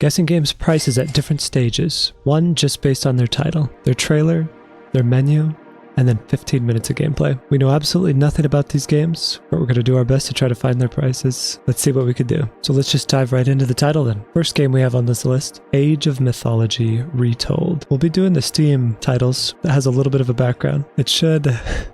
Guessing games prices at different stages. One just based on their title, their trailer, their menu, and then 15 minutes of gameplay. We know absolutely nothing about these games, but we're going to do our best to try to find their prices. Let's see what we could do. So let's just dive right into the title then. First game we have on this list, Age of Mythology Retold. We'll be doing the Steam titles that has a little bit of a background. It should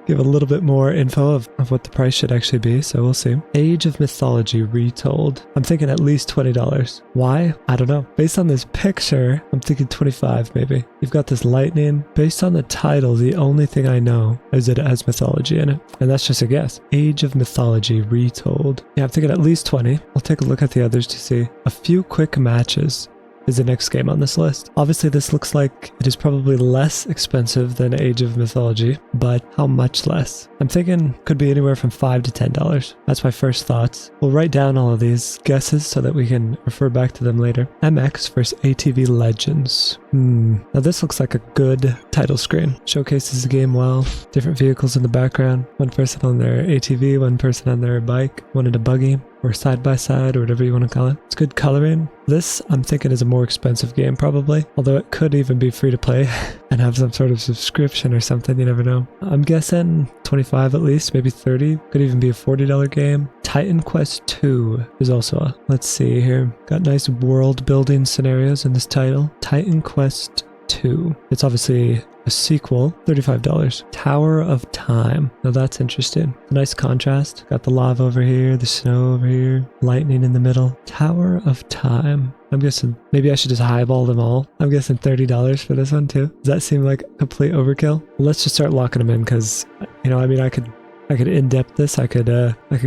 give a little bit more info of what the price should actually be, so we'll see. Age of Mythology Retold. I'm thinking at least $20. Why? I don't know. Based on this picture, I'm thinking 25 maybe. You've got this lightning. Based on the title, the only thing I know is that it has mythology in it, and that's just a guess. Age of Mythology Retold. Yeah, I'm thinking at least 20. I'll take a look at the others to see. A few quick matches is the next game on this list. Obviously, this looks like it is probably less expensive than Age of Mythology, but how much less? I'm thinking could be anywhere from $5 to $10. That's my first thoughts. We'll write down all of these guesses so that we can refer back to them later. MX versus ATV Legends. Now this looks like a good title screen. Showcases the game well. Different vehicles in the background. One person on their ATV, one person on their bike, one in a buggy, or side by side, or whatever you want to call it. It's good coloring. This, I'm thinking, is a more expensive game probably, although it could even be free to play and have some sort of subscription or something, you never know. I'm guessing 25 at least, maybe 30. Could even be a $40 game. Titan Quest 2 is also a, let's see here. Got nice world building scenarios in this title. Titan Quest 2. It's obviously a sequel, $35. Tower of Time. Now that's interesting. A nice contrast. Got the lava over here, the snow over here, lightning in the middle. Tower of Time. I'm guessing maybe I should just highball them all. I'm guessing $30 for this one too. Does that seem like complete overkill? Well, let's just start locking them in because, you know, I mean, I could in-depth this. I could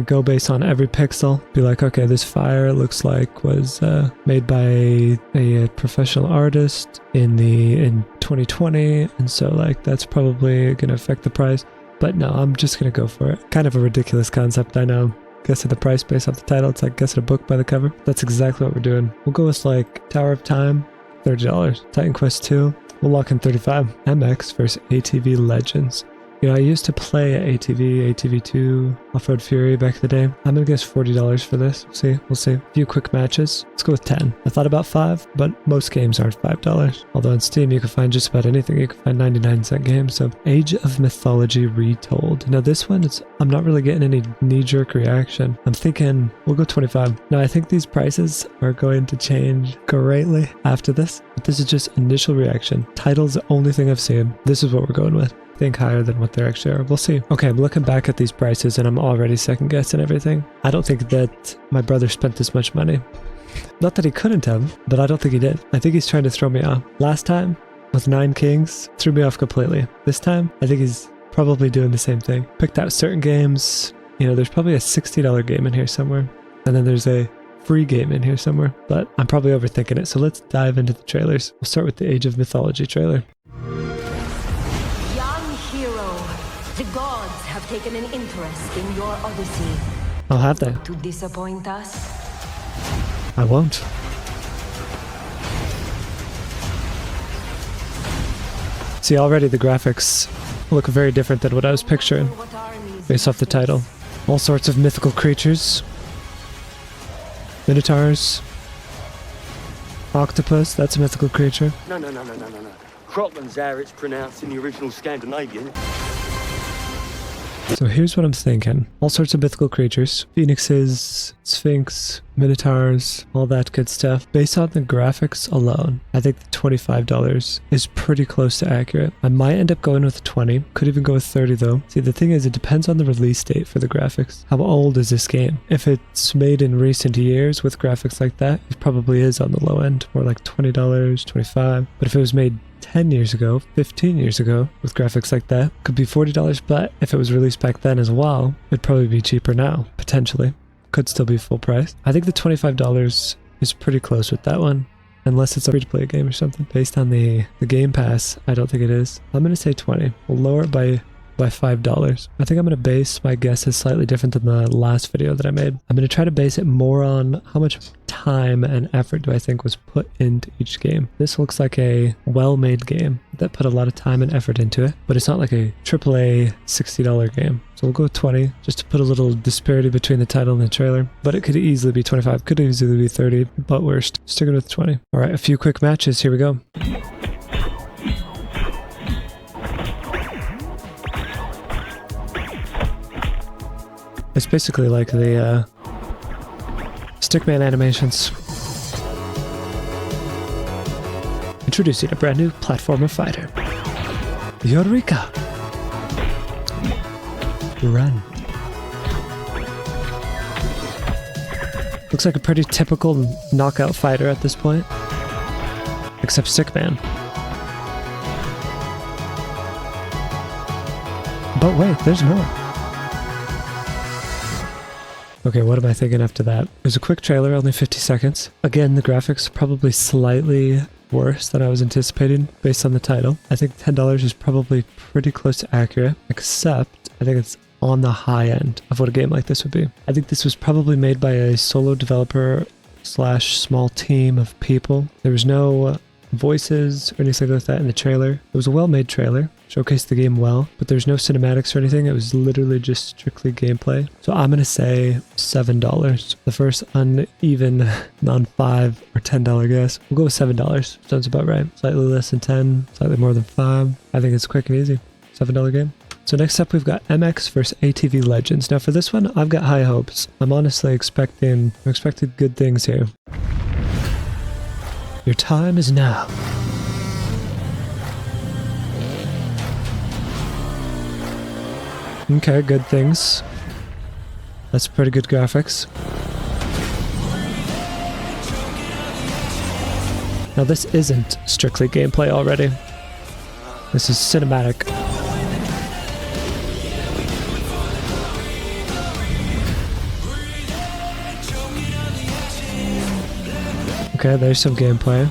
go based on every pixel. Be like, okay, this fire looks like was made by a professional artist in 2020, and so like that's probably gonna affect the price. But no, I'm just gonna go for it. Kind of a ridiculous concept, I know. Guessing the price based off the title. It's like guessing a book by the cover. That's exactly what we're doing. We'll go with like Tower of Time, $30. Titan Quest 2, we'll lock in 35. MX versus ATV Legends. You know, I used to play ATV, ATV2, Off-Road Fury back in the day. I'm gonna guess $40 for this. We'll see. A few quick matches. Let's go with 10. I thought about 5, but most games aren't $5. Although on Steam you can find just about anything. You can find 99-cent games. So Age of Mythology Retold. Now this one, I'm not really getting any knee-jerk reaction. I'm thinking we'll go 25. Now I think these prices are going to change greatly after this. But this is just initial reaction. Title's the only thing I've seen. This is what we're going with. Think higher than what they actually are. We'll see. Okay, I'm looking back at these prices and I'm already second guessing everything. I don't think that my brother spent this much money. Not that he couldn't have, but I don't think he did. I think he's trying to throw me off. Last time with 9 Kings threw me off completely. This time I think he's probably doing the same thing. Picked out certain games. You know, there's probably a $60 game in here somewhere, and then there's a free game in here somewhere, but I'm probably overthinking it. So let's dive into the trailers. We'll start with the Age of Mythology trailer. The gods have taken an interest in your odyssey. I'll have that. To disappoint us? I won't. See, already the graphics look very different than what I was picturing based off the title. All sorts of mythical creatures. Minotaurs. Octopus, that's a mythical creature. No. Crotland's how it's pronounced in the original Scandinavian. So here's what I'm thinking. All sorts of mythical creatures. Phoenixes, Sphinx, Minotaurs, all that good stuff. Based on the graphics alone, I think the $25 is pretty close to accurate. I might end up going with 20. Could even go with 30 though. See, the thing is, it depends on the release date for the graphics. How old is this game? If it's made in recent years with graphics like that, it probably is on the low end. More like $20, $25. But if it was made 10 years ago, 15 years ago, with graphics like that, could be $40, but if it was released back then as well, it'd probably be cheaper now, potentially. Could still be full price. I think the $25 is pretty close with that one, unless it's a free-to-play game or something. Based on the Game Pass, I don't think it is. I'm gonna say 20. We'll lower it by by $5. I think I'm going to base my guesses slightly different than the last video that I made. I'm going to try to base it more on how much time and effort do I think was put into each game. This looks like a well-made game that put a lot of time and effort into it, but it's not like a AAA $60 game. So we'll go with 20 just to put a little disparity between the title and the trailer, but it could easily be 25, could easily be 30, but we're sticking with 20. All right, a few quick matches. Here we go. It's basically like the Stickman animations. Introducing a brand new platformer fighter. Eureka! Run. Looks like a pretty typical knockout fighter at this point. Except Stickman. But wait, there's more. Okay, what am I thinking after that? It was a quick trailer, only 50 seconds. Again, the graphics probably slightly worse than I was anticipating based on the title. I think $10 is probably pretty close to accurate, except I think it's on the high end of what a game like this would be. I think this was probably made by a solo developer / small team of people. There was no voices or anything like that in the trailer. It was a well-made trailer, showcased the game well, but there's no cinematics or anything. It was literally just strictly gameplay. So I'm gonna say $7. The first uneven non-$5 or $10 guess. We'll go with $7. Sounds about right. Slightly less than 10, slightly more than 5. I think it's quick and easy. $7 game. So next up we've got MX versus ATV Legends. Now for this one, I've got high hopes. I'm honestly expecting good things here. Your time is now. Okay, good things. That's pretty good graphics. Now this isn't strictly gameplay already. This is cinematic. Okay, there's some gameplay.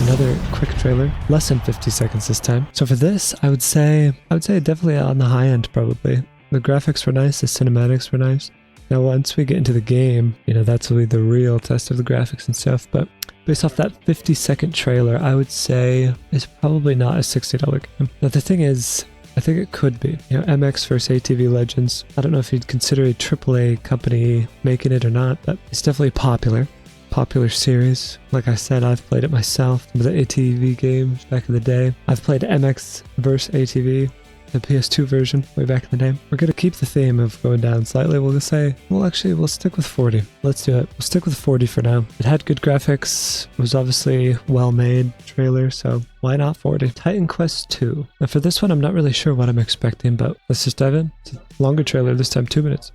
Another quick trailer, less than 50 seconds this time. So for this, I would say definitely on the high end probably. The graphics were nice, the cinematics were nice. Now once we get into the game, that's really the real test of the graphics and stuff, but based off that 50-second trailer, I would say it's probably not a $60 game. Now the thing is, I think it could be. MX versus ATV Legends. I don't know if you'd consider a AAA company making it or not, but it's definitely popular series. Like I said, I've played it myself with the ATV games back in the day. I've played MX versus ATV, the PS2 version, way back in the day. We're going to keep the theme of going down slightly. We'll just say, we'll stick with 40. Let's do it. We'll stick with 40 for now. It had good graphics. It was obviously well-made trailer, so why not 40? Titan Quest 2. Now for this one, I'm not really sure what I'm expecting, but let's just dive in. It's a longer trailer this time, 2 minutes.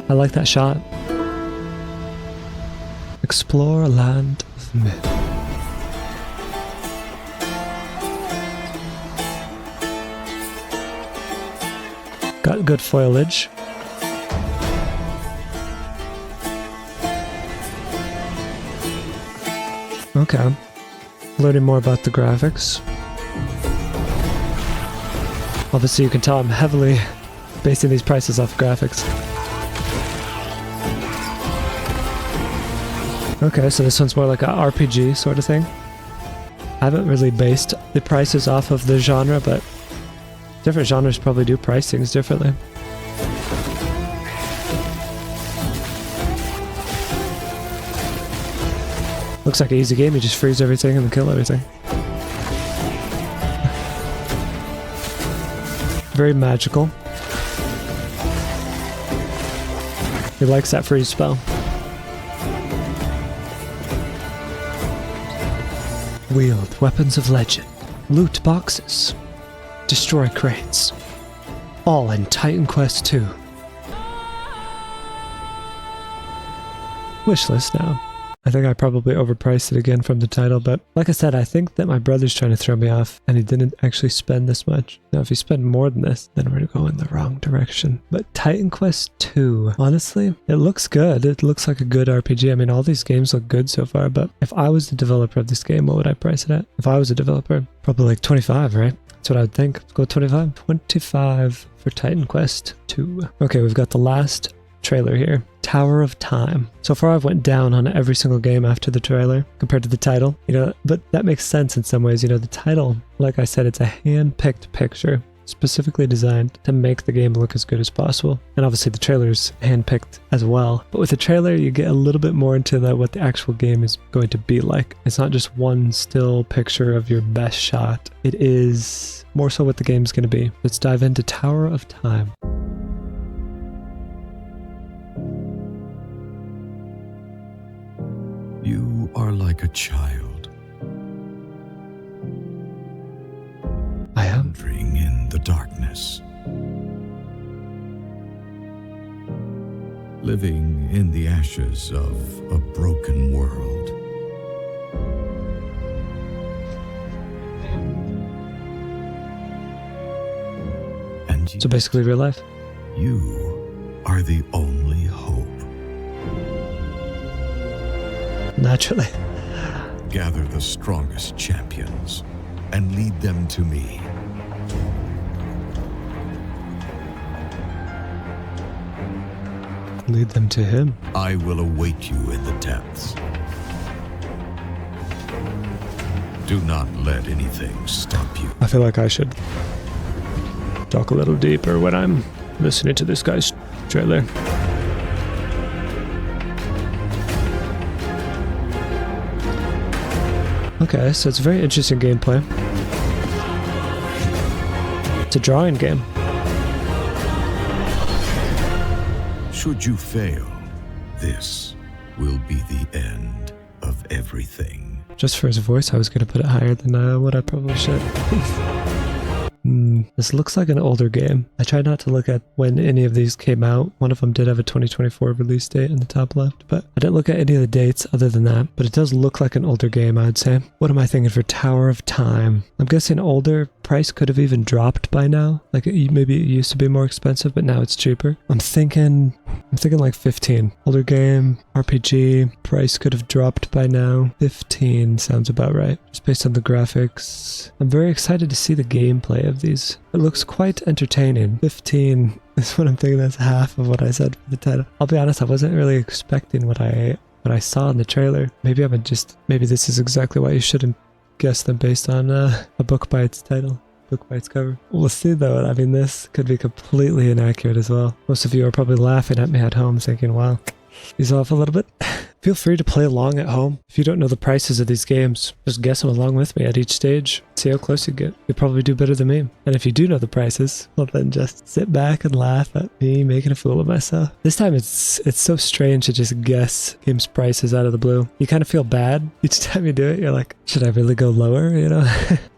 I like that shot. Explore a land of myth. Got good foliage. Okay. Learning more about the graphics. Obviously you can tell I'm heavily basing these prices off graphics. Okay, so this one's more like a RPG sort of thing. I haven't really based the prices off of the genre, but different genres probably do price things differently. Looks like an easy game, you just freeze everything and then kill everything. Very magical. He likes that freeze spell. Wield weapons of legend, loot boxes, destroy crates. All in Titan Quest 2. Wishlist now. I think I probably overpriced it again from the title, but like I said, I think that my brother's trying to throw me off and he didn't actually spend this much. Now, if you spend more than this, then we're going in the wrong direction. But Titan Quest 2, honestly, it looks good. It looks like a good RPG. I mean, all these games look good so far, but if I was the developer of this game, what would I price it at? If I was a developer, probably like 25, right? That's what I would think. Let's go 25. 25 for Titan Quest 2. Okay, we've got the last trailer here. Tower of Time. So far I've went down on every single game after the trailer compared to the title, but that makes sense in some ways. The title, like I said, it's a hand-picked picture specifically designed to make the game look as good as possible. And obviously the trailer's hand-picked as well. But with the trailer, you get a little bit more into what the actual game is going to be like. It's not just one still picture of your best shot. It is more so what the game's going to be. Let's dive into Tower of Time. You are like a child. I am. Wandering in the darkness. Living in the ashes of a broken world. And So basically real life. you are the only hope. Naturally. Gather the strongest champions and lead them to me. Lead them to him. I will await you in the depths. Do not let anything stop you. I feel like I should talk a little deeper when I'm listening to this guy's trailer. Okay, so it's very interesting gameplay. It's a drawing game. Should you fail, this will be the end of everything. Just for his voice, I was going to put it higher than what I probably should. This looks like an older game. I tried not to look at when any of these came out. One of them did have a 2024 release date in the top left, but I didn't look at any of the dates other than that. But it does look like an older game, I'd say. What am I thinking for Tower of Time? I'm guessing older. Price could have even dropped by now. Like maybe it used to be more expensive, but now it's cheaper. I'm thinking like 15. Older game, RPG, price could have dropped by now. 15 sounds about right. Just based on the graphics. I'm very excited to see the gameplay of these. It looks quite entertaining. 15 is what I'm thinking. That's half of what I said for the title. I'll be honest, I wasn't really expecting what I saw in the trailer. Maybe this is exactly why you shouldn't guess them based on a book by its title. Book by its cover. We'll see though. I mean, this could be completely inaccurate as well. Most of you are probably laughing at me at home thinking, wow, he's off a little bit. Feel free to play along at home. If you don't know the prices of these games, just guess them along with me at each stage. See how close you get. You'll probably do better than me. And if you do know the prices, well then just sit back and laugh at me making a fool of myself. This time it's so strange to just guess games prices out of the blue. You kind of feel bad each time you do it. You're like, should I really go lower,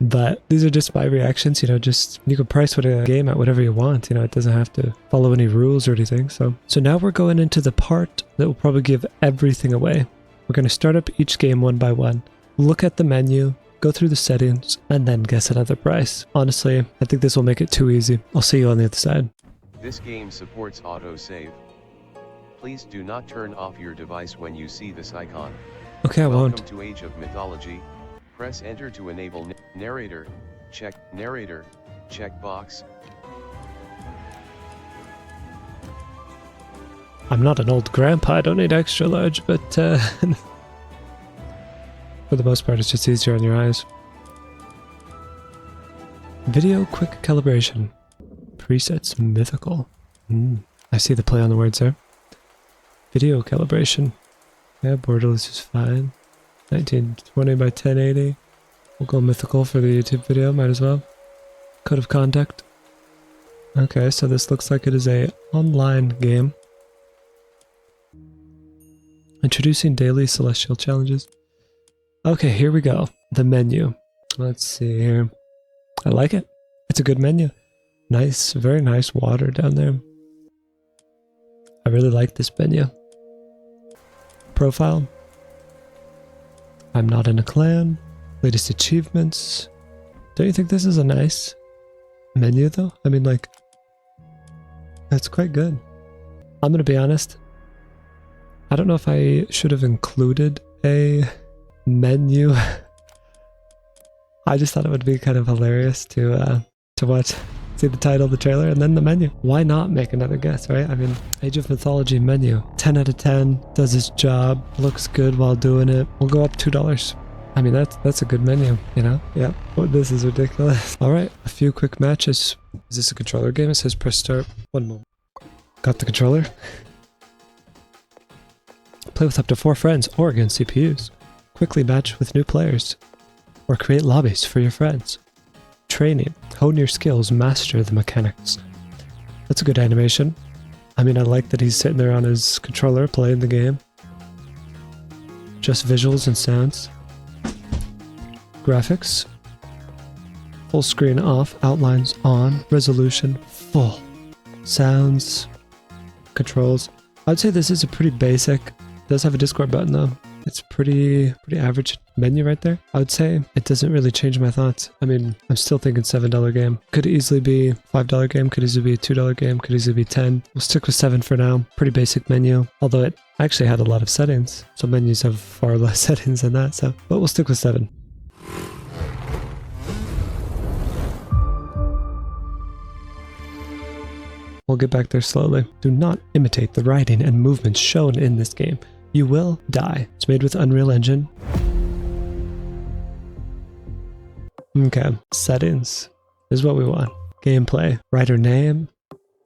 But these are just my reactions, just you can price a game at whatever you want, it doesn't have to follow any rules or anything. So now we're going into the part that will probably give everything away. We're going to start up each game one by one, look at the menu, go through the settings, and then guess another price. Honestly, I think this will make it too easy. I'll see you on the other side. This game supports autosave. Please do not turn off your device when you see this icon. Okay, I won't. Welcome to Age of Mythology. Press enter to enable narrator. Check narrator. Checkbox. I'm not an old grandpa, I don't need extra large, but for the most part it's just easier on your eyes. Video quick calibration. Presets mythical. I see the play on the words there. Video calibration. Yeah, borderless is fine. 1920 by 1080. We'll go mythical for the YouTube video, might as well. Code of conduct. Okay, so this looks like it is a online game. Introducing daily celestial challenges. Okay, here we go. The menu. Let's see here. I like it. It's a good menu. Nice, very nice water down there. I really like this menu. Profile. I'm not in a clan. Latest achievements. Don't you think this is a nice menu though? I mean, like, that's quite good. I'm gonna be honest. I don't know if I should have included a menu. I just thought it would be kind of hilarious to watch, see the title, the trailer, and then the menu. Why not make another guess, right? I mean, Age of Mythology menu. 10 out of 10, does its job, looks good while doing it. We'll go up $2. I mean, that's a good menu, you know? Yep. Oh, this is ridiculous. All right, a few quick matches. Is this a controller game? It says press start. One moment. Got the controller. Play with up to 4 friends or against CPUs. Quickly match with new players. Or create lobbies for your friends. Training. Hone your skills, master the mechanics. That's a good animation. I mean, I like that he's sitting there on his controller playing the game. Just visuals and sounds. Graphics. Full screen off, outlines on, resolution full. Sounds. Controls. I'd say this is a pretty basic. It does have a Discord button though. It's pretty average menu right there. I would say it doesn't really change my thoughts. I mean, I'm still thinking $7 game. Could easily be $5 game, could easily be a $2 game, could easily be 10. We'll stick with 7 for now. Pretty basic menu, although it actually had a lot of settings. Some menus have far less settings than that, so, but we'll stick with 7. We'll get back there slowly. Do not imitate the writing and movements shown in this game. You will die. It's made with Unreal Engine. Okay, settings is what we want. Gameplay, writer name,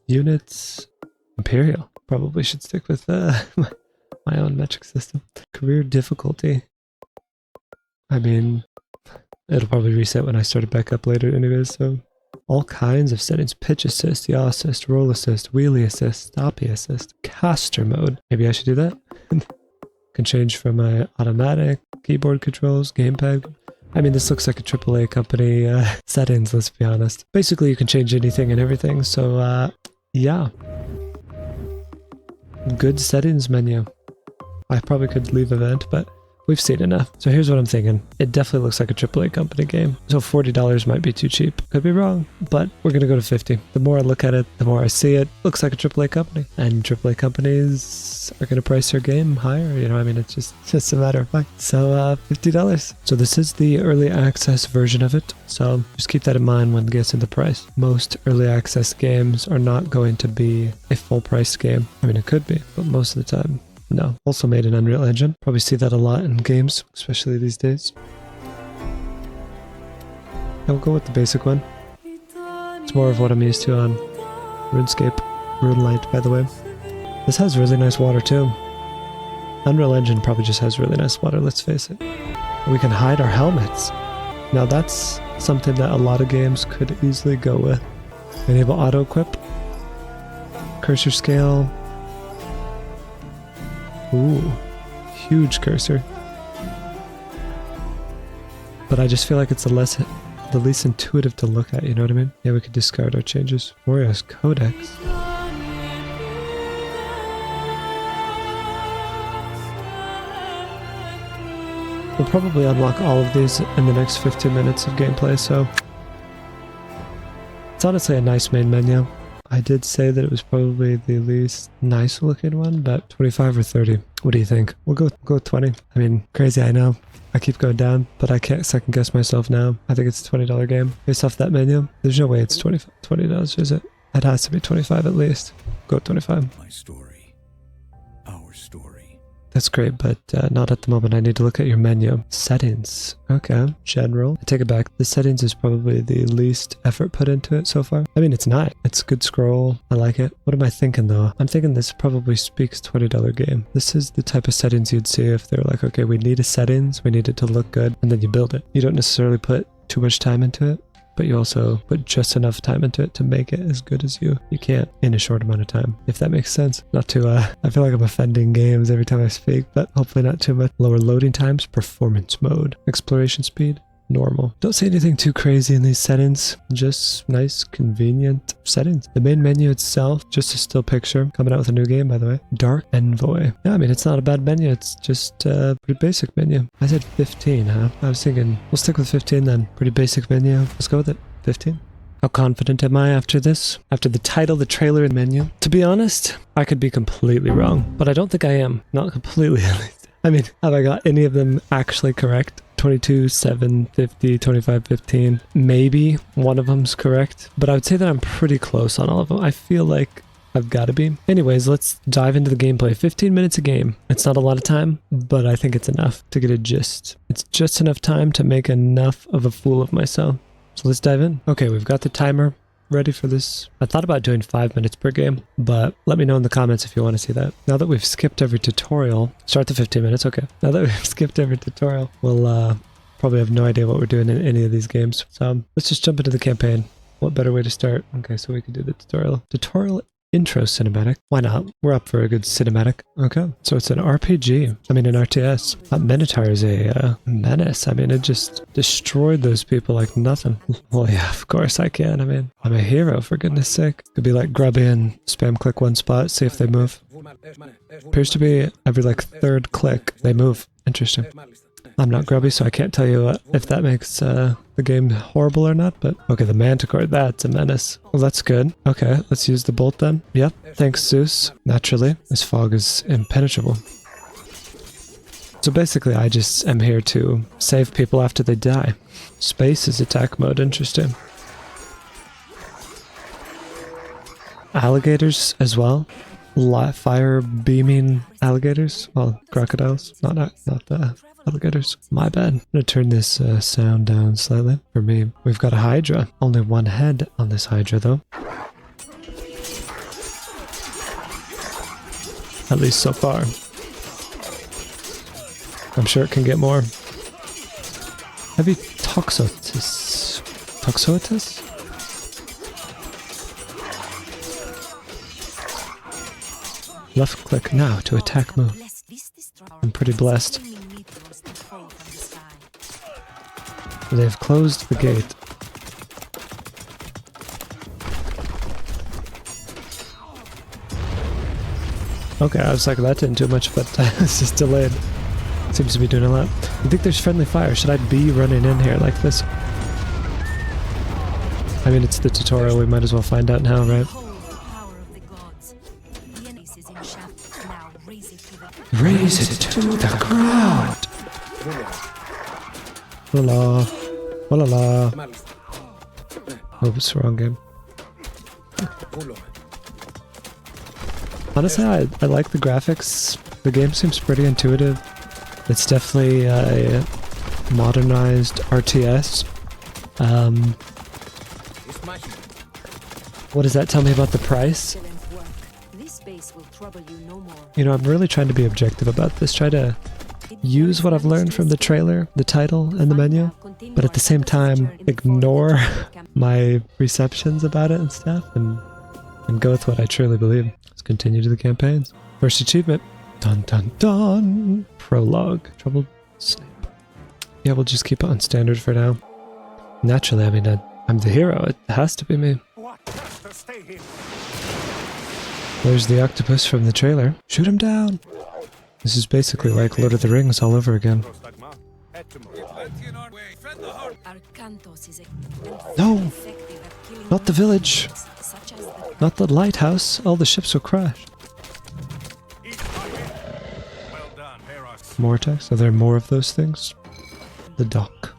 units, Imperial. Probably should stick with my own metric system. Career difficulty. I mean, it'll probably reset when I start it back up later anyways, so. All kinds of settings. Pitch assist, yaw assist, roll assist, wheelie assist, stoppie assist, caster mode. Maybe I should do that. Can change from my automatic, keyboard controls, gamepad. I mean, this looks like a AAA company settings, let's be honest. Basically, you can change anything and everything, so yeah. Good settings menu. I probably could leave event, but we've seen enough. So here's what I'm thinking. It definitely looks like a AAA company game. So $40 might be too cheap. Could be wrong, but we're going to go to 50. The more I look at it, the more I see it. Looks like a AAA company. And AAA companies are going to price their game higher. You know, I mean, it's just a matter of fact. So $50. So this is the early access version of it. So just keep that in mind when guessing the price. Most early access games are not going to be a full price game. I mean, it could be, but most of the time, no. Also made in Unreal Engine. Probably see that a lot in games, especially these days. I'll go with the basic one. It's more of what I'm used to on RuneScape. RuneLight, by the way. This has really nice water too. Unreal Engine probably just has really nice water, let's face it. We can hide our helmets. Now that's something that a lot of games could easily go with. Enable auto equip. Cursor scale. Ooh, huge cursor. But I just feel like it's the least intuitive to look at, you know what I mean? Yeah, we could discard our changes. Warriors Codex. We'll probably unlock all of these in the next 15 minutes of gameplay, so it's honestly a nice main menu. I did say that it was probably the least nice looking one, but 25 or 30. What do you think? We'll go with 20. I mean, crazy, I know. I keep going down, but I can't second guess myself now. I think it's a $20 game. Based off that menu, there's no way it's $20, is it? It has to be 25 at least. Go with 25. My story. Our story. That's great, but not at the moment. I need to look at your menu. Settings. Okay. General. I take it back. The settings is probably the least effort put into it so far. I mean, it's nice. It's a good scroll. I like it. What am I thinking though? I'm thinking this probably speaks $20 game. This is the type of settings you'd see if they're like, okay, we need a settings. We need it to look good. And then you build it. You don't necessarily put too much time into it, but you also put just enough time into it to make it as good as you can in a short amount of time, if that makes sense. Not to, I feel like I'm offending games every time I speak, but hopefully not too much. Lower loading times, performance mode, exploration speed, normal. Don't see anything too crazy in these settings, just nice, convenient settings. The main menu itself, just a still picture, coming out with a new game, by the way. Dark Envoy. Yeah, I mean, it's not a bad menu, it's just a pretty basic menu. I said 15, huh? I was thinking, we'll stick with 15 then. Pretty basic menu. Let's go with it. 15. How confident am I after this? After the title, the trailer, and menu? To be honest, I could be completely wrong, but I don't think I am. Not completely, at least. I mean, have I got any of them actually correct? 22, 7, 50, 25, 15. Maybe one of them's correct, but I would say that I'm pretty close on all of them. I feel like I've got to be. Anyways, let's dive into the gameplay. 15 minutes a game. It's not a lot of time, but I think it's enough to get a gist. It's just enough time to make enough of a fool of myself. So let's dive in. Okay, we've got the timer ready for this. I thought about doing 5 minutes per game, but let me know in the comments if you want to see that. Now that we've skipped every tutorial, start the 15 minutes, okay. Now that we've skipped every tutorial, we'll probably have no idea what we're doing in any of these games. So let's just jump into the campaign. What better way to start? Okay, so we can do the tutorial. Tutorial intro cinematic. Why not? We're up for a good cinematic. Okay, so it's an RPG. I mean, an RTS. That Minotaur is a menace. I mean, it just destroyed those people like nothing. Well, yeah, of course I can. I mean, I'm a hero, for goodness sake. Could be like grubby and spam click one spot, see if they move. Appears to be every like third click, they move. Interesting. I'm not grubby, so I can't tell you if that makes the game horrible or not, but okay, the Manticore, that's a menace. Well, that's good. Okay, let's use the bolt then. Yep, thanks Zeus. Naturally, this fog is impenetrable. So basically, I just am here to save people after they die. Space is attack mode, interesting. Alligators as well. Fire beaming alligators. Well, crocodiles, not the alligators. My bad. I'm gonna turn this sound down slightly for me. We've got a Hydra. Only one head on this Hydra though. At least so far. I'm sure it can get more. Heavy Toxotis. Toxotis? Left click now to attack move. I'm pretty blessed. They've closed the gate. Okay, I was like, that didn't do much, but it's just delayed. Seems to be doing a lot. I think there's friendly fire. Should I be running in here like this? I mean, it's the tutorial. We might as well find out now, right? Raise it to the ground! Voila. Voila. Oops, wrong game. Honestly, I like the graphics. The game seems pretty intuitive. It's definitely a modernized RTS. What does that tell me about the price? You know, I'm really trying to be objective about this. Try to use what I've learned from the trailer, the title, and the menu, but at the same time, ignore my perceptions about it and stuff, and go with what I truly believe. Let's continue to the campaigns. First achievement. Dun dun dun! Prologue. Troubled sleep. Yeah, we'll just keep it on standard for now. Naturally, I mean, I'm the hero. It has to be me. There's the octopus from the trailer. Shoot him down! This is basically like Lord of the Rings all over again. No! Not the village! Not the lighthouse! All the ships will crash. More text? Are there more of those things? The dock.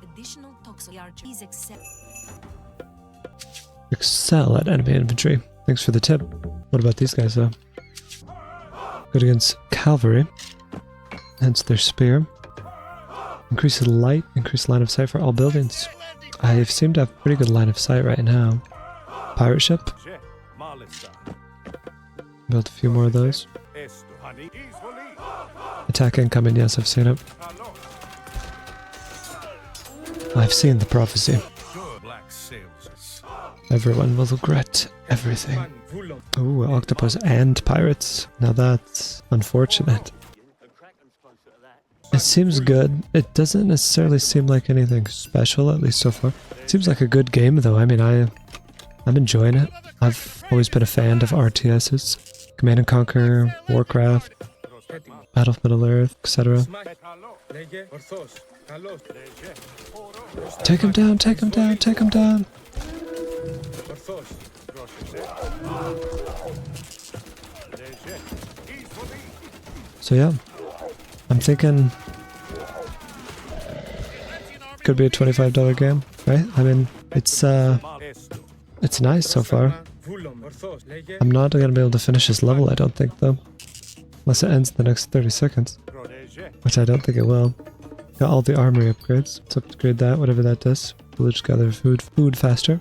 Excel at enemy infantry. Thanks for the tip. What about these guys though? Good against cavalry. Hence their spear. Increase the light, increase line of sight for all buildings. I seem to have pretty good line of sight right now. Pirate ship. Build a few more of those. Attack incoming, yes, I've seen it. I've seen the prophecy. Everyone will regret everything. Ooh, octopus and pirates. Now that's unfortunate. It seems good. It doesn't necessarily seem like anything special, at least so far. It seems like a good game though. I mean, I'm enjoying it. I've always been a fan of RTSs. Command and Conquer, Warcraft, Battle of Middle-earth, etc. Take him down, take him down, take him down! So yeah, I'm thinking could be a $25 game, right? I mean, it's nice so far. I'm not gonna be able to finish this level, I don't think, though. Unless it ends in the next 30 seconds. Which I don't think it will. Got all the armory upgrades. Let's upgrade that, whatever that does. Village gather food faster.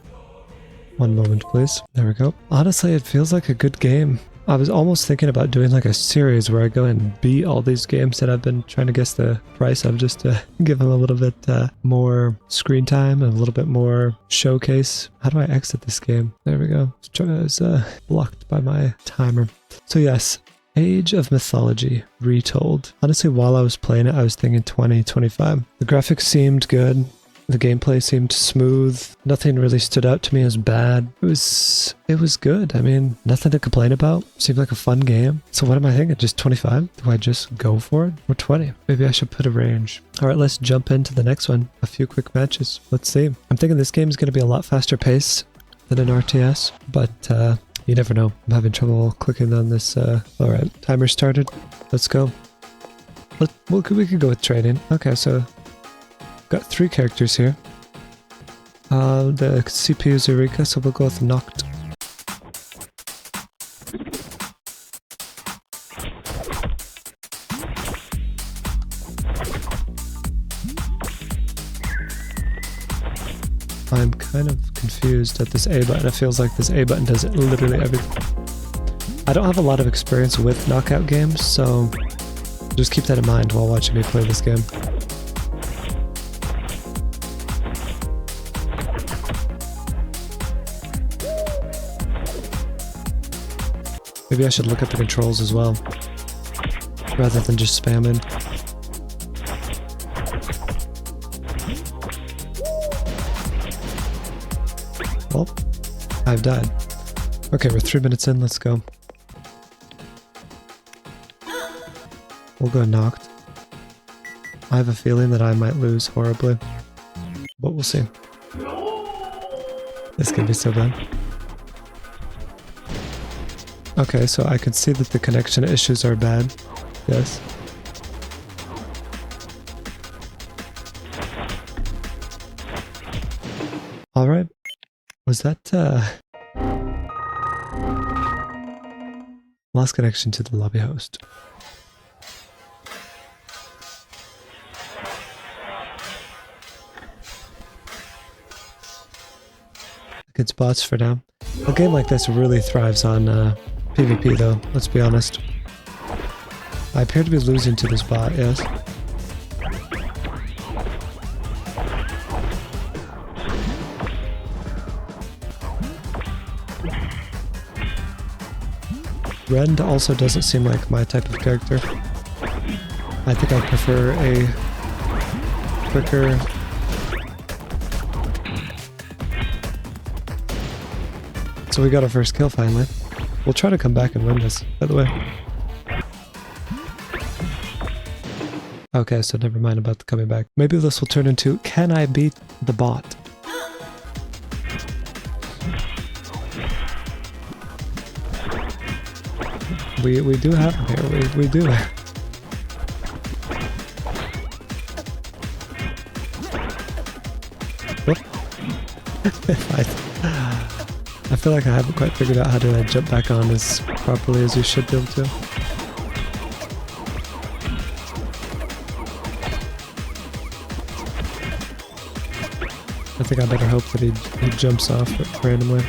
One moment, please. There we go. Honestly, it feels like a good game. I was almost thinking about doing like a series where I go and beat all these games that I've been trying to guess the price of, just to give them a little bit more screen time and a little bit more showcase. How do I exit this game? There we go. It's blocked by my timer. So yes, Age of Mythology, Retold. Honestly, while I was playing it, I was thinking 20, 25. The graphics seemed good. The gameplay seemed smooth. Nothing really stood out to me as bad. It was good. I mean, nothing to complain about. Seemed like a fun game. So what am I thinking? Just 25? Do I just go for it? Or 20? Maybe I should put a range. Alright, let's jump into the next one. A few quick matches. Let's see. I'm thinking this game is going to be a lot faster paced than an RTS, but you never know. I'm having trouble clicking on this. Alright, timer started. Let's go. We could go with training. Okay, so got 3 characters here. The CPU is Eureka, so we'll go with Noct. I'm kind of confused at this A button. It feels like this A button does literally everything. I don't have a lot of experience with knockout games, so just keep that in mind while watching me play this game. Maybe I should look at the controls as well, rather than just spamming. Well, I've died. Okay, we're 3 minutes in, let's go. We'll go knocked. I have a feeling that I might lose horribly, but we'll see. This could be so bad. Okay, so I can see that the connection issues are bad. Yes. Alright. Was that, lost connection to the lobby host. Good spots for now. A game like this really thrives on, PvP though, let's be honest. I appear to be losing to this bot, yes. Rend also doesn't seem like my type of character. I think I prefer a quicker... So we got our first kill finally. We'll try to come back and win this, by the way. Okay, so never mind about the coming back. Maybe this will turn into, can I beat the bot? We do have him here, we do. I feel like I haven't quite figured out how to jump back on as properly as you should be able to. I think I better hope that he jumps off randomly.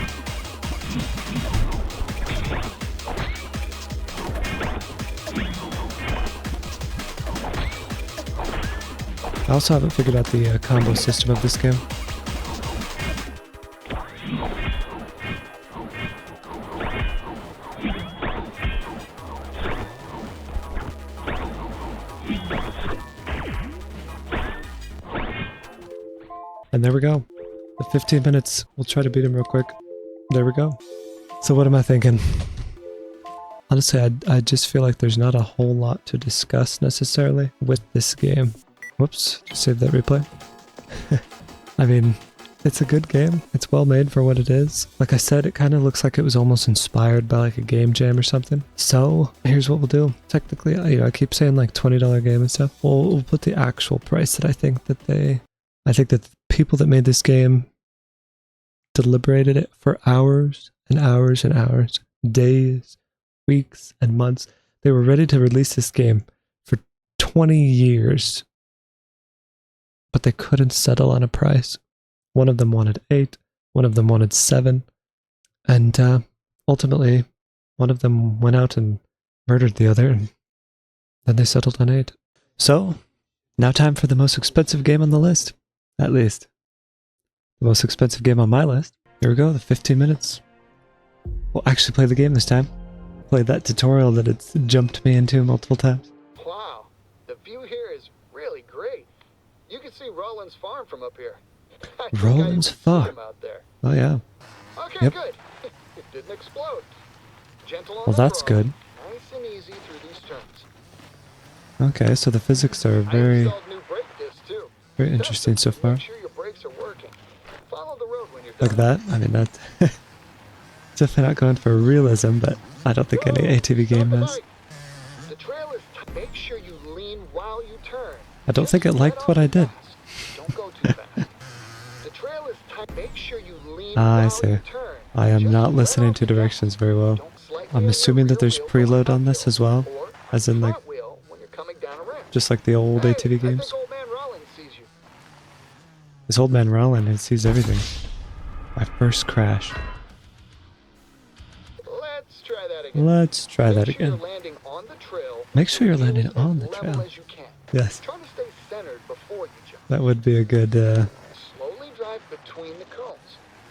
I also haven't figured out the combo system of this game. And there we go. The 15 minutes. We'll try to beat him real quick. There we go. So what am I thinking? Honestly, I just feel like there's not a whole lot to discuss necessarily with this game. Whoops, just save that replay. I mean, it's a good game. It's well made for what it is. Like I said, it kind of looks like it was almost inspired by like a game jam or something. So here's what we'll do. Technically, you know, I keep saying like $20 game and stuff. We'll put the actual price that I think that the people that made this game deliberated it for hours and hours and hours, days, weeks and months. They were ready to release this game for 20 years, but they couldn't settle on a price. One of them wanted 8, one of them wanted 7, and ultimately one of them went out and murdered the other, and then they settled on 8. So, now time for the most expensive game on the list. At least. The most expensive game on my list. Here we go, the 15 minutes. We'll actually play the game this time. Play that tutorial that it's jumped me into multiple times. Wow, the view here is really great. You can see Roland's farm from up here. I think Roland's I even see farm? him out there. Oh yeah. Okay, Yep. good. It didn't explode. Gentle on Well, the that's road. good. Nice and easy through these turns. Okay, so the physics are I very, installed new brake discs too. very Test interesting them so to far. Make sure your brakes are working. Follow the road when you're Like done. that. I mean, that definitely not going for realism, but I don't think any ATV game Stop the has. bike. The trail is make sure you lean while you turn. I don't think it Just liked let what off I did. fast. Don't go too fast. The trail is tight. Make sure you lean Ah, I while see. you turn. I am Just not let listening off to the gas. directions very well. Don't slightly I'm on assuming your that there's rear wheel preload going on this uphill, as well, or as in like front wheel when you're coming down a ramp. just like the old Hey, ATV I games. think old man Rollins sees you. This old man Roland, he sees everything. My first crash. Let's try that again. Let's try that Make sure again. you're landing on the trail. Make sure you're with landing wheels on as the level trail. as you can. Yes, Try to stay centered before you jump. that would be a good. Slowly drive between the cones.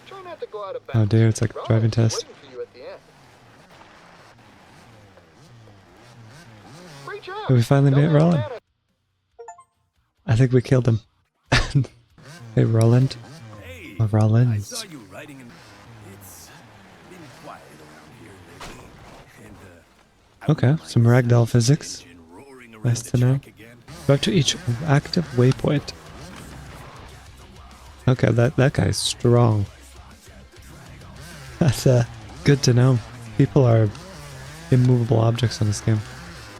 Try not to go out of bounds. Oh dear, it's like a driving Rollins is test. waiting for you at the end. Great job. Did we finally Don't beat let him Roland? at it. I think we killed him. Hey Roland. Hey, Oh, I Rollins. saw you riding in. It's been quiet around here lately, and I Okay, wouldn't some mind ragdoll the physics. engine roaring around Nice the to know. track again. Go to each active waypoint. Okay, that guy's strong. That's good to know. People are immovable objects on this game.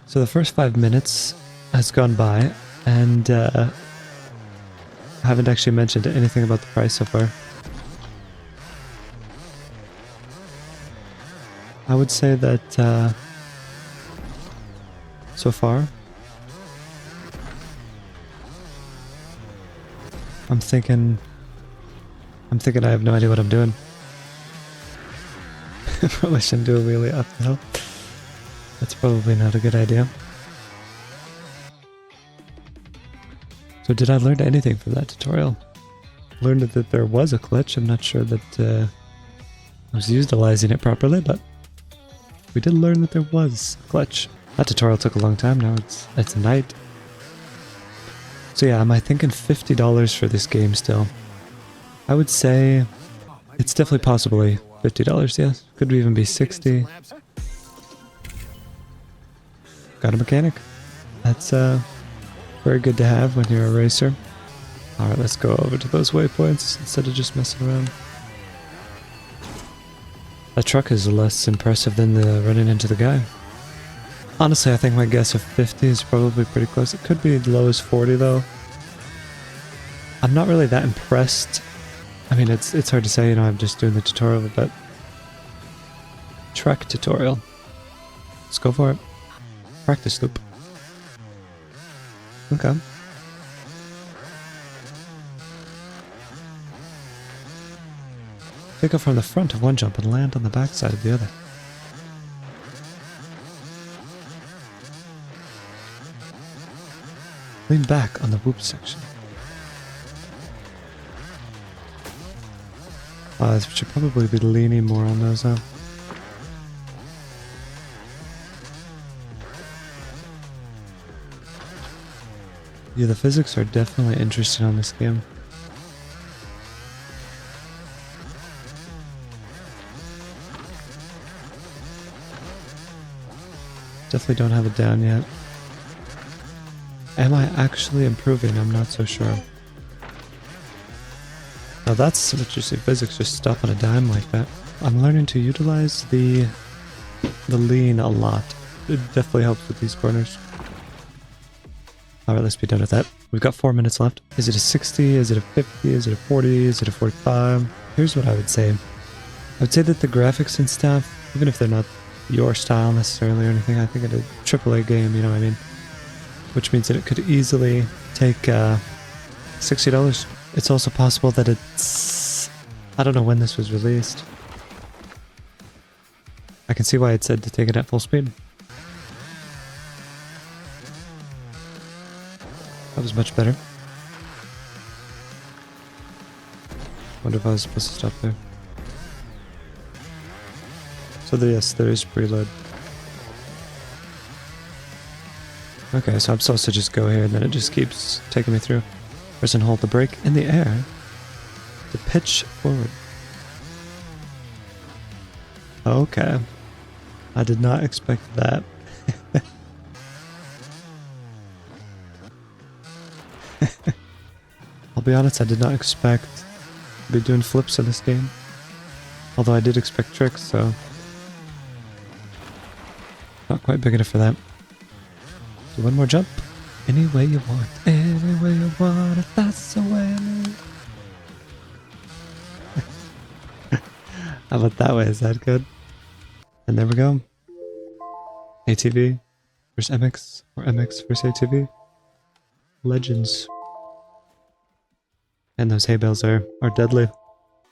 So the first 5 minutes has gone by, and I haven't actually mentioned anything about the price so far. I would say that so far, I'm thinking I have no idea what I'm doing. Probably shouldn't do a wheelie up the hill. That's probably not a good idea. So did I learn anything from that tutorial? Learned that there was a glitch. I'm not sure that I was utilizing it properly, but we did learn that there was a glitch. That tutorial took a long time. Now it's night. So yeah, am I thinking $50 for this game still? I would say it's definitely possibly $50, yes. Could even be 60. Got a mechanic. That's very good to have when you're a racer. Alright, let's go over to those waypoints instead of just messing around. That truck is less impressive than the running into the guy. Honestly, I think my guess of 50 is probably pretty close. It could be as low as 40 though. I'm not really that impressed. I mean, it's hard to say, you know, I'm just doing the tutorial, but... Truck tutorial. Let's go for it. Practice loop. Okay. Pick up from the front of one jump and land on the back side of the other. Lean back on the whoop section. I should probably be leaning more on those, huh? Yeah, the physics are definitely interesting on this game. Definitely don't have it down yet. Am I actually improving? I'm not so sure. Now that's what you see, physics just stop on a dime like that. I'm learning to utilize the lean a lot. It definitely helps with these corners. Alright, let's be done with that. We've got 4 minutes left. Is it a 60? Is it a 50? Is it a 40? Is it a 45? Here's what I would say. I would say that the graphics and stuff, even if they're not your style necessarily or anything, I think it's a AAA game, you know what I mean? Which means that it could easily take $60. It's also possible that it's... I don't know when this was released. I can see why it said to take it at full speed. That was much better. Wonder if I was supposed to stop there. So yes, there is preload. Okay, so I'm supposed to just go here and then it just keeps taking me through. Press and hold the brake in the air to pitch forward. Okay. I did not expect that. I'll be honest, I did not expect to be doing flips in this game. Although I did expect tricks, so... not quite big enough for that. Do one more jump. Any way you want. Any way you want, if that's the way. How about that way? Is that good? And there we go. ATV versus MX, or MX versus ATV. Legends. And those hay bales are deadly.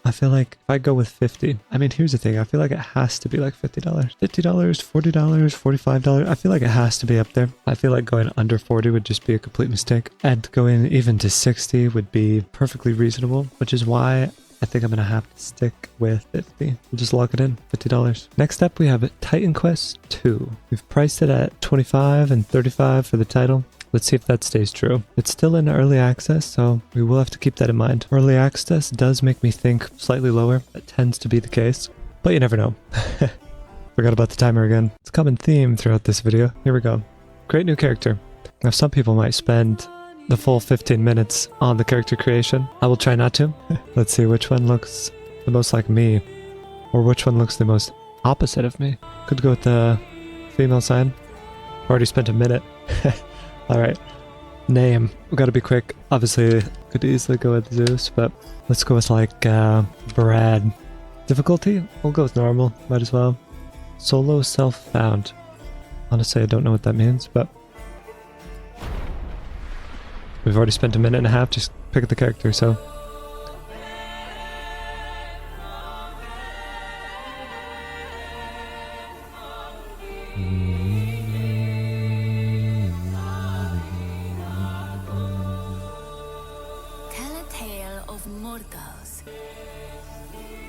I feel like if I go with 50, I mean, here's the thing. I feel like it has to be like $50. $50, $40, $45. I feel like it has to be up there. I feel like going under 40 would just be a complete mistake. And going even to 60 would be perfectly reasonable, which is why I think I'm going to have to stick with 50. We'll just lock it in, $50. Next up, we have Titan Quest 2. We've priced it at $25 and $35 for the title. Let's see if that stays true. It's still in early access, so we will have to keep that in mind. Early access does make me think slightly lower. That tends to be the case, but you never know. Forgot about the timer again. It's a common theme throughout this video. Here we go. Create new character. Now some people might spend the full 15 minutes on the character creation. I will try not to. Let's see which one looks the most like me, or which one looks the most opposite of me. Could go with the female sign. Already spent a minute. Alright, name. We gotta be quick. Obviously, could easily go with Zeus, but let's go with like Brad. Difficulty? We'll go with normal, might as well. Solo self-found. Honestly, I don't know what that means, but we've already spent a minute and a half just pick the character, so. Mortals,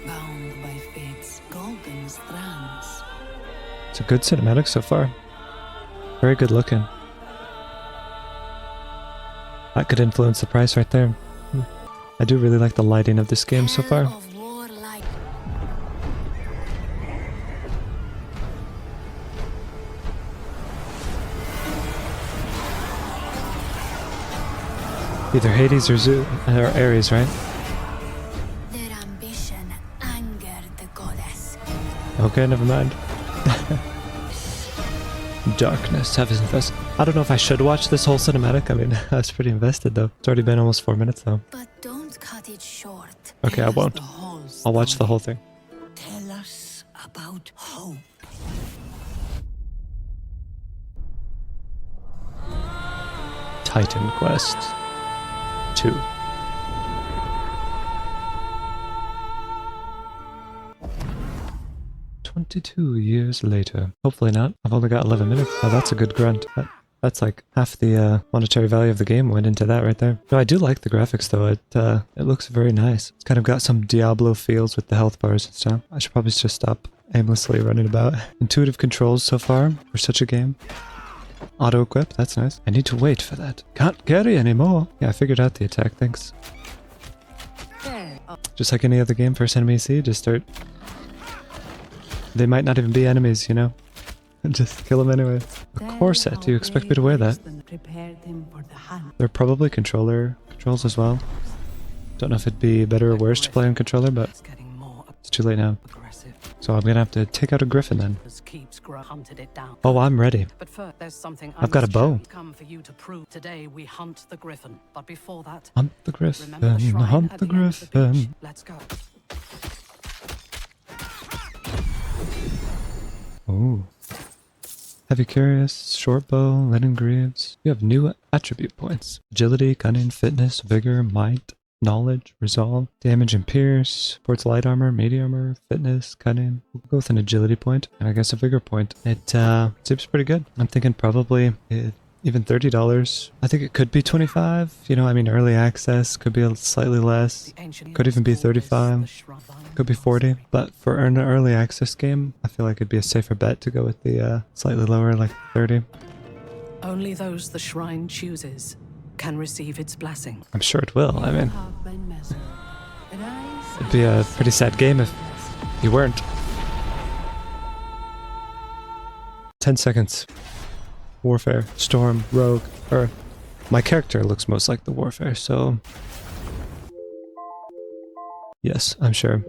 bound by fate's golden strands. It's a good cinematic so far. Very good looking. That could influence the price right there. I do really like the lighting of this game so far. Either Hades or Ares, right? Their ambition angered the goddess. Okay, never mind. Darkness have invested. I don't know if I should watch this whole cinematic. I mean, I was pretty invested though. It's already been almost 4 minutes though. But don't cut it short. Okay, I won't. I'll watch the whole thing. Tell us about hope. Titan Quest 2. "22 years later." Hopefully not. I've only got 11 minutes. Oh, that's a good grunt. That's like half the monetary value of the game went into that right there. No, I do like the graphics though. It looks very nice. It's kind of got some Diablo feels with the health bars and stuff. I should probably just stop aimlessly running about. Intuitive controls so far for such a game. Auto equip, that's nice. I need to wait for that. Can't carry anymore. Yeah, I figured out the attack, thanks. Just like any other game, first enemy you see, just start... They might not even be enemies, you know? Just kill him anyway. A corset, do you expect me to wear that? They're probably controls as well. Don't know if it'd be better or worse to play on controller, but it's too late now. So I'm gonna have to take out a griffin then. Oh, I'm ready. I've got a bow. Hunt the griffin, hunt the griffin. Let's go. Oh. Heavy curious, short bow, linen greaves. You have new attribute points. Agility, cunning, fitness, vigor, might, knowledge, resolve, damage and pierce, supports light armor, medium armor, fitness, cunning. We'll go with an agility point, and I guess a vigor point. It seems pretty good. I'm thinking probably even $30. I think it could be 25. You know, I mean, early access could be slightly less. Could even be 35. Could be 40. But for an early access game, I feel like it'd be a safer bet to go with the slightly lower, like 30. Only those the shrine chooses can receive its blessing. I'm sure it will. I mean, it'd be a pretty sad game if you weren't. 10 seconds. Warfare, storm, rogue, earth. My character looks most like the warfare, so... Yes, I'm sure.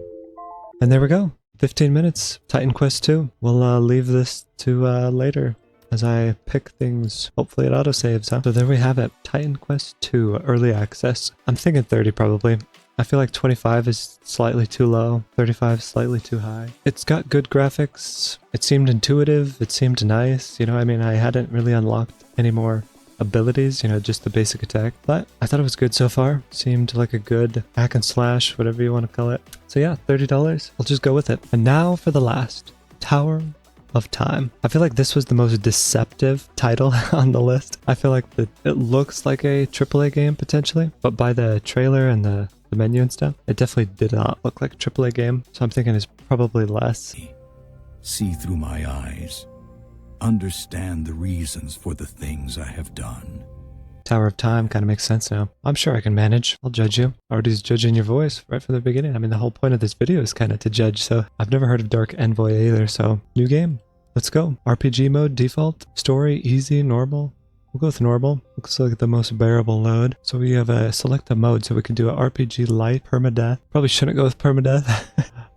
And there we go. 15 minutes. Titan Quest 2. We'll leave this to later as I pick things. Hopefully it autosaves, huh? So there we have it. Titan Quest 2 Early Access. I'm thinking 30 probably. I feel like 25 is slightly too low, 35 slightly too high. It's got good graphics, it seemed intuitive, it seemed nice, you know, I mean, I hadn't really unlocked any more abilities, you know, just the basic attack, but I thought it was good so far. Seemed like a good hack and slash, whatever you want to call it. So yeah, $30, I'll just go with it. And now for the last, Tower of Time. I feel like this was the most deceptive title on the list. I feel like it looks like a AAA game potentially, but by the trailer and the menu and stuff, it definitely did not look like a AAA game, so I'm thinking it's probably less. See through my eyes. Understand the reasons for the things I have done. Tower of Time kind of makes sense now. I'm sure I can manage. I'll judge you. Already judging your voice right from the beginning. I mean, the whole point of this video is kind of to judge, so I've never heard of Dark Envoy either, so new game. Let's go. RPG mode, default, story, easy, normal. We'll go with normal. Looks like the most bearable load. So we have a select a mode, so we can do a RPG light, permadeath. Probably shouldn't go with permadeath,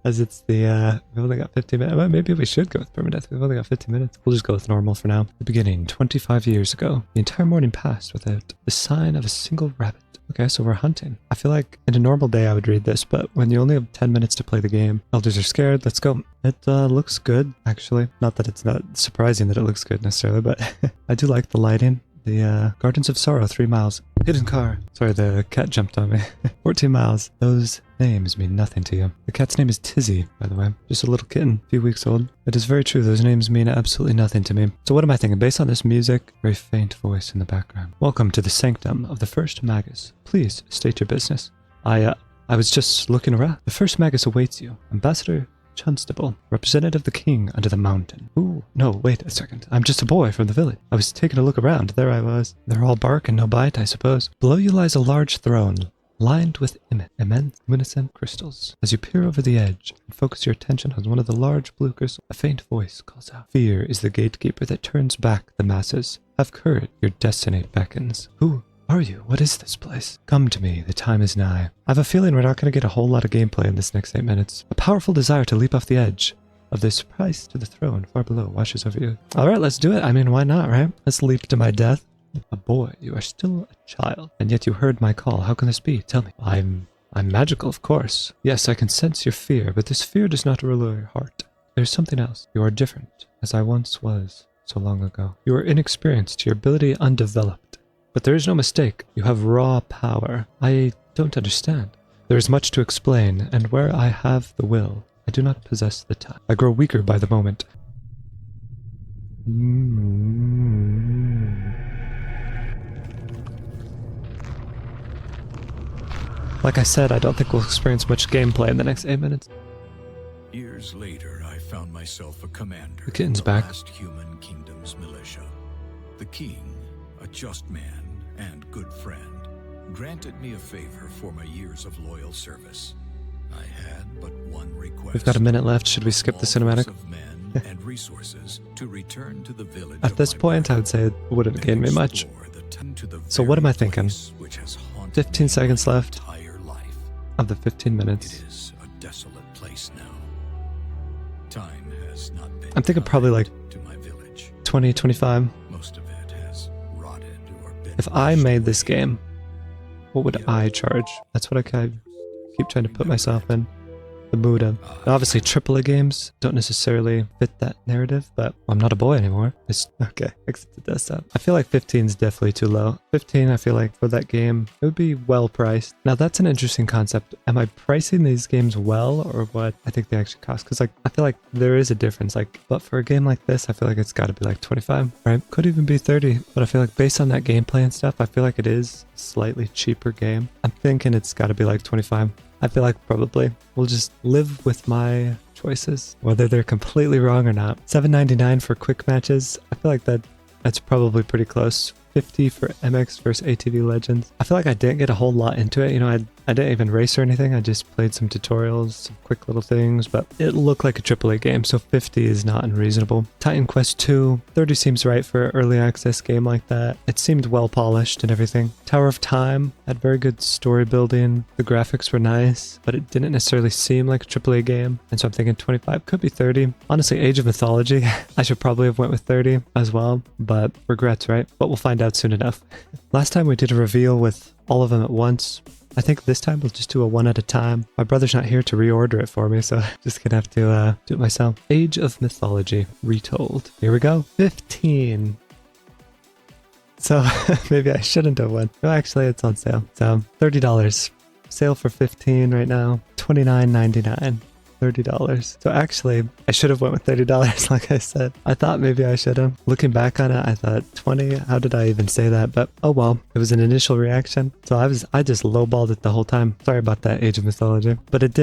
as it's the, we've only got 15 minutes. Well, maybe we should go with permadeath. We've only got 15 minutes. We'll just go with normal for now. The beginning, 25 years ago. The entire morning passed without the sign of a single rabbit. Okay, so we're hunting. I feel like in a normal day I would read this, but when you only have 10 minutes to play the game, elders are scared. Let's go. It looks good, actually. Not that it's not surprising that it looks good necessarily, but I do like the lighting. The Gardens of Sorrow, 3 miles. Hidden car. Sorry, the cat jumped on me. 14 miles. Those names mean nothing to you. The cat's name is Tizzy, by the way. Just a little kitten, a few weeks old. It is very true, those names mean absolutely nothing to me. So what am I thinking? Based on this music, very faint voice in the background. Welcome to the sanctum of the first magus. Please state your business. I was just looking around. The first magus awaits you. Ambassador Chunstable, representative of the king under the mountain. Ooh, no, wait a second. I'm just a boy from the village. I was taking a look around. There I was. They're all bark and no bite, I suppose. Below you lies a large throne, lined with immense luminescent crystals. As you peer over the edge and focus your attention on one of the large blue crystals, a faint voice calls out. Fear is the gatekeeper that turns back the masses. Have courage, your destiny beckons. Who are you? What is this place? Come to me, the time is nigh. I have a feeling we're not going to get a whole lot of gameplay in this next 8 minutes. A powerful desire to leap off the edge of this rise to the throne far below washes over you. Alright, let's do it. I mean, why not, right? Let's leap to my death. A boy, you are still a child, and yet you heard my call. How can this be? Tell me. I'm magical, of course. Yes, I can sense your fear, but this fear does not rule your heart. There's something else. You are different, as I once was so long ago. You are inexperienced, your ability undeveloped. But there is no mistake. You have raw power. I don't understand. There is much to explain, and where I have the will, I do not possess the time. I grow weaker by the moment. Like I said, I don't think we'll experience much gameplay in the next 8 minutes. Years later, I found myself a commander. The kitten's of the back. last human kingdom's militia. The king, a just man and good friend, granted me a favor for my years of loyal service. I had but one request. We've got a minute left. Should we skip the cinematic? Of men and resources to return to the village At this point, I would say it wouldn't gain me much. So what am I thinking? 15 seconds left of the 15 minutes. It is a desolate place now. Time has not been I'm thinking probably like to my village. 20, 25. Most of it has rotted or been If I made this game, what would I charge? That's what I kind of keep trying to put myself in the mood of. And obviously, AAA games don't necessarily fit that narrative, but I'm not a boy anymore. It's okay, exit the desktop. I feel like 15 is definitely too low. 15, I feel like for that game, it would be well priced. Now, that's an interesting concept. Am I pricing these games well, or what I think they actually cost? Because like I feel like there is a difference. Like, but for a game like this, I feel like it's got to be like 25, right? Could even be 30. But I feel like based on that gameplay and stuff, I feel like it is a slightly cheaper game. I'm thinking it's got to be like 25. I feel like probably we'll just live with my choices, whether they're completely wrong or not. $7.99 for quick matches. I feel like that's probably pretty close. $50 for MX versus ATV Legends. I feel like I didn't get a whole lot into it. You know, I didn't even race or anything. I just played some tutorials, some quick little things, but it looked like a AAA game, so 50 is not unreasonable. Titan Quest 2, 30 seems right for an early access game like that. It seemed well polished and everything. Tower of Time had very good story building. The graphics were nice, but it didn't necessarily seem like a AAA game, and so I'm thinking 25, could be 30. Honestly, Age of Mythology, I should probably have went with 30 as well, but regrets, right? But we'll find out soon enough. Last time we did a reveal with all of them at once. I think this time we'll just do a one at a time. My brother's not here to reorder it for me, so just gonna have to do it myself. Age of Mythology, Retold. Here we go. 15. So maybe I shouldn't have won. No, actually it's on sale. So $30. Sale for 15 right now. $29.99. $30. So actually, I should have went with $30, like I said. I thought maybe I should have. Looking back on it, I thought 20. How did I even say that? But oh well, it was an initial reaction. So I just lowballed it the whole time. Sorry about that, Age of Mythology. But it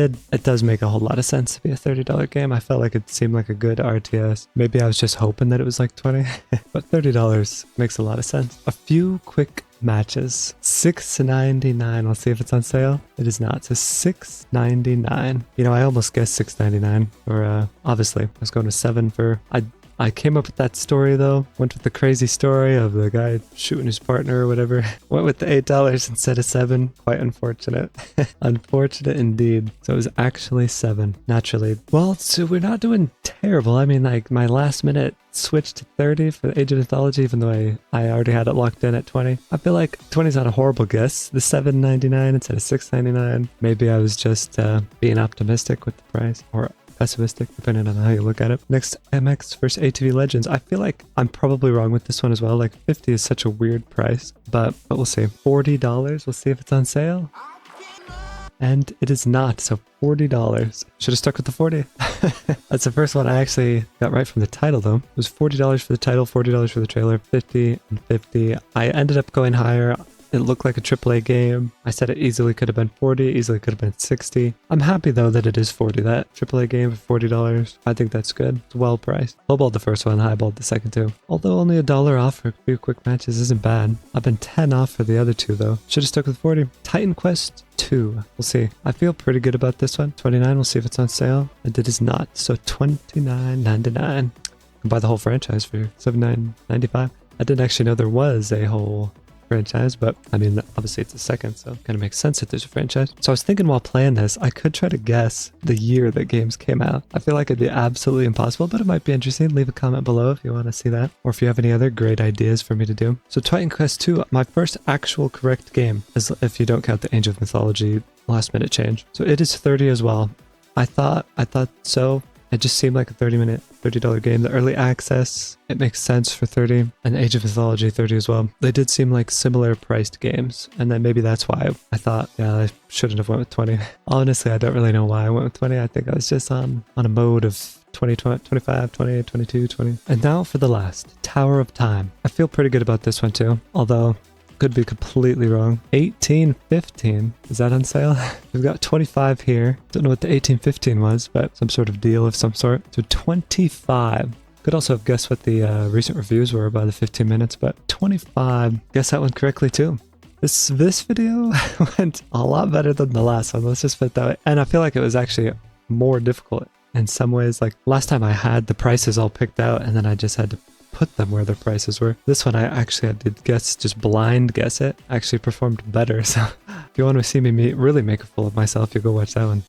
does make a whole lot of sense to be a $30 game. I felt like it seemed like a good RTS. Maybe I was just hoping that it was like 20, but $30 makes a lot of sense. A few quick matches. $6.99. Let's see if it's on sale. It is not. So $6.99. You know, I almost guessed $6.99. Or obviously, I was going to 7 for. I came up with that story though. Went with the crazy story of the guy shooting his partner or whatever. Went with the $8 instead of 7. Quite unfortunate. Unfortunate indeed. So it was actually 7. Naturally. Well, so we're not doing terrible. I mean, like my last minute switch to 30 for the Age of Mythology, even though I already had it locked in at 20. I feel like 20 is not a horrible guess. The $7.99 instead of $6.99. Maybe I was just being optimistic with the price, or pessimistic, depending on how you look at it. Next, MX versus ATV Legends. I feel like I'm probably wrong with this one as well. Like 50 is such a weird price, but we'll see. $40. We'll see if it's on sale. And it is not, so $40. Should have stuck with the 40. That's the first one I actually got right from the title though. It was $40 for the title, $40 for the trailer, 50 and 50. I ended up going higher. It looked like a AAA game. I said it easily could have been 40, easily could have been 60. I'm happy though that it is 40. That AAA game for $40, I think that's good. It's well priced. Lowballed the first one, highballed the second two. Although only $1 off for a few quick matches isn't bad. I've been 10 off for the other two though. Should have stuck with 40. Titan Quest 2. We'll see. I feel pretty good about this one. 29, we'll see if it's on sale. And it is not. So $29.99. You can buy the whole franchise for $79.95. I didn't actually know there was a whole franchise, but I mean, obviously it's a second, so it kind of makes sense that there's a franchise. So I was thinking while playing this, I could try to guess the year that games came out. I feel like it'd be absolutely impossible, but it might be interesting. Leave a comment below if you want to see that, or if you have any other great ideas for me to do. So Titan Quest 2, my first actual correct game, is if you don't count the Age of Mythology last minute change. So it is 30 as well. I thought so. It just seemed like a $30 game. The early access, it makes sense for 30, and Age of Mythology 30 as well. They did seem like similar priced games, and then maybe that's why I thought, yeah, I shouldn't have went with 20. Honestly, I don't really know why I went with 20. I think I was just on a mode of 20, 25, 20, 22, 20. And now for the last, Tower of Time. I feel pretty good about this one too, although could be completely wrong. 1815, is that on sale? We've got 25 here. Don't know what the 1815 was, but some sort of deal of some sort. So 25. Could also have guessed what the recent reviews were by the 15 minutes, but 25. Guess that one correctly too. This video went a lot better than the last one. Let's just put it that way. And I feel like it was actually more difficult in some ways. Like last time I had the prices all picked out and then I just had to put them where the prices were. This one I actually had to guess, just blind guess it. I actually performed better. So if you want to see me really make a fool of myself, you go watch that one.